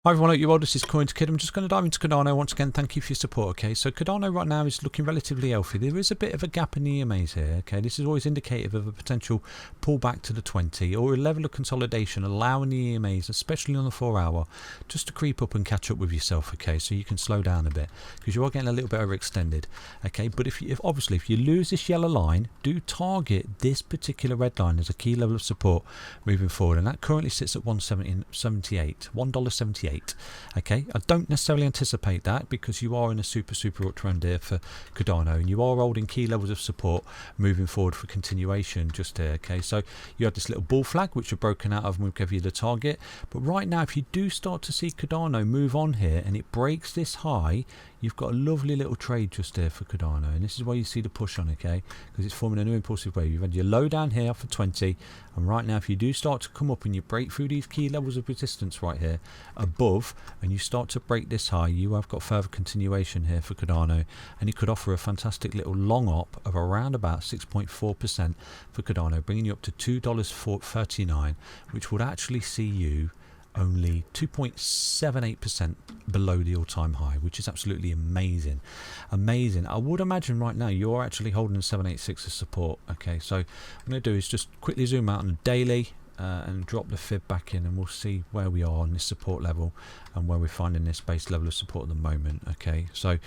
Hi everyone, hope you're well. This is CoinsKid. I'm just going to dive into Cardano once again. Thank you for your support. Okay, so Cardano right now is looking relatively healthy. There is a bit of a gap in the EMAs here. Okay, this is always indicative of a potential pullback to the 20 or a level of consolidation, allowing the EMAs, especially on the 4-hour, just to creep up and catch up with yourself. Okay, so you can slow down a bit because you are getting a little bit overextended. Okay, but if obviously if you lose this yellow line, do target this particular red line as a key level of support moving forward, and that currently sits at $1.78. Okay, I don't necessarily anticipate that because you are in a super uptrend here for Cardano, and you are holding key levels of support moving forward for continuation just here. Okay, so you have this little bull flag which are broken out of and we'll give you the target. But right now, if you do start to see Cardano move on here and it breaks this high, you've got a lovely little trade just there for Cardano, and this is why you see the push on, okay, because it's forming a new impulsive wave. You've had your low down here for 20, and right now if you do start to come up and you break through these key levels of resistance right here above and you start to break this high, you have got further continuation here for Cardano, and it could offer a fantastic little long op of around about 6.4% for Cardano, bringing you up to $2.39, which would actually see you only 2.78% below the all-time high, which is absolutely amazing. I would imagine right now you're actually holding 786 as support. Okay, so what I'm going to do is just quickly zoom out on the daily and drop the fib back in, and we'll see where we are on this support level and where we're finding this base level of support at the moment. Okay, so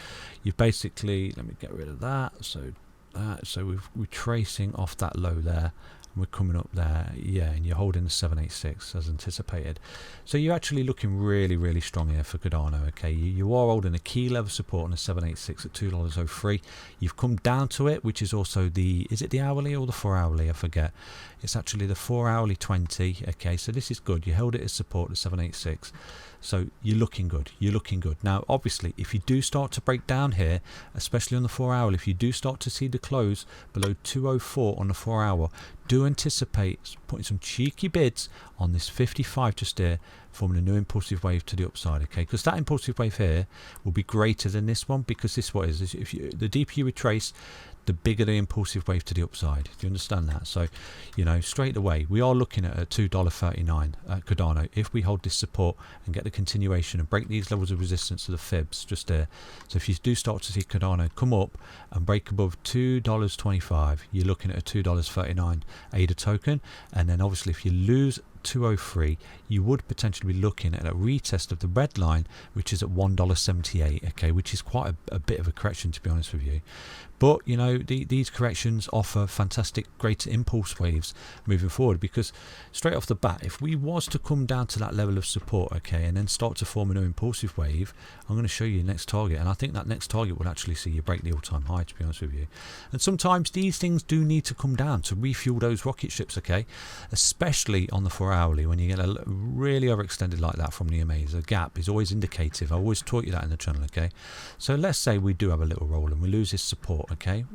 you've basically, let me get rid of that, so we're tracing off that low there. We're coming up there, yeah, and you're holding the 786 as anticipated. So you're actually looking really strong here for Cardano. Okay, you are holding a key level support on the 786 at $2.03. You've come down to it, which is also is it the hourly or the 4-hourly? I forget. It's actually the 4-hourly 20. Okay, so this is good. You held it as support, the 786. So you're looking good. Now, obviously, if you do start to break down here, especially on the 4-hour, if you do start to see the close below 204 on the 4-hour, do anticipate putting some cheeky bids on this 55 just here, forming a new impulsive wave to the upside. Okay, because that impulsive wave here will be greater than this one, because this what is if the deeper you retrace, the bigger the impulsive wave to the upside. Do you understand that? So, you know, straight away we are looking at a $2.39 at Cardano if we hold this support and get the continuation and break these levels of resistance to the fibs just there. So if you do start to see Cardano come up and break above $2.25, you're looking at a $2.39 ADA token, and then obviously if you lose 203, you would potentially be looking at a retest of the red line, which is at $1.78. okay, which is quite a bit of a correction, to be honest with you. But you know, these corrections offer fantastic greater impulse waves moving forward, because straight off the bat, if we was to come down to that level of support, okay, and then start to form a new impulsive wave, I'm going to show you the next target, and I think that next target will actually see you break the all-time high, to be honest with you. And sometimes these things do need to come down to refuel those rocket ships, okay, especially on the 4-hourly when you get a really overextended like that from the EMAs. A gap is always indicative. I always taught you that in the channel. Okay, so let's say we do have a little roll and we lose this support. Okay,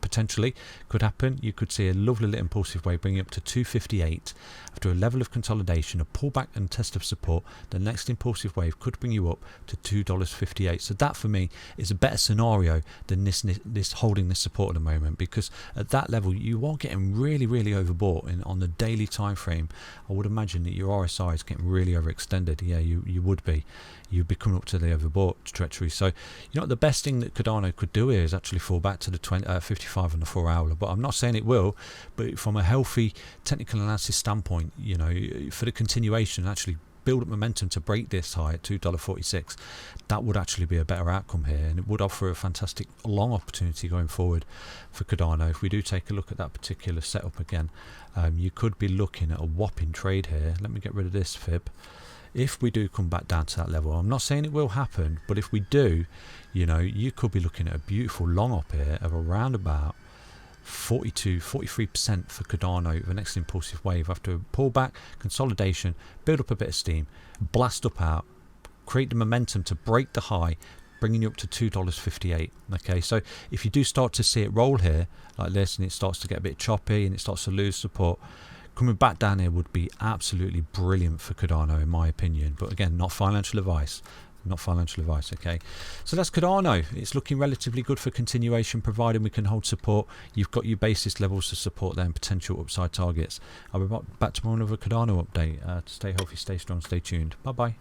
potentially could happen. You could see a lovely little impulsive wave bringing up to 258 after a level of consolidation, a pullback and test of support. The next impulsive wave could bring you up to $2.58. So that for me is a better scenario than this holding this support at the moment, because at that level you are getting really overbought on the daily time frame. I would imagine that your RSI is getting really overextended. Yeah, you would be. You'd be coming up to the overbought treachery. So, you know, the best thing that Cardano could do here is actually fall back to the 55 on the 4-hour. But I'm not saying it will. But from a healthy technical analysis standpoint, you know, for the continuation, actually build up momentum to break this high at $2.46, that would actually be a better outcome here, and it would offer a fantastic long opportunity going forward for Cardano. If we do take a look at that particular setup again, you could be looking at a whopping trade here. Let me get rid of this fib. If we do come back down to that level, I'm not saying it will happen, but if we do, you know, you could be looking at a beautiful long up here of around about 43% for Cardano, the next impulsive wave after a pullback, consolidation, build up a bit of steam, blast up out, create the momentum to break the high, bringing you up to $2.58. okay, so if you do start to see it roll here like this and it starts to get a bit choppy and it starts to lose support, coming back down here would be absolutely brilliant for Cardano, in my opinion. But again, not financial advice. Okay, so that's Cardano. It's looking relatively good for continuation, providing we can hold support. You've got your basis levels to support there and potential upside targets. I'll be back tomorrow with another Cardano update. Stay healthy, stay strong, stay tuned. Bye bye.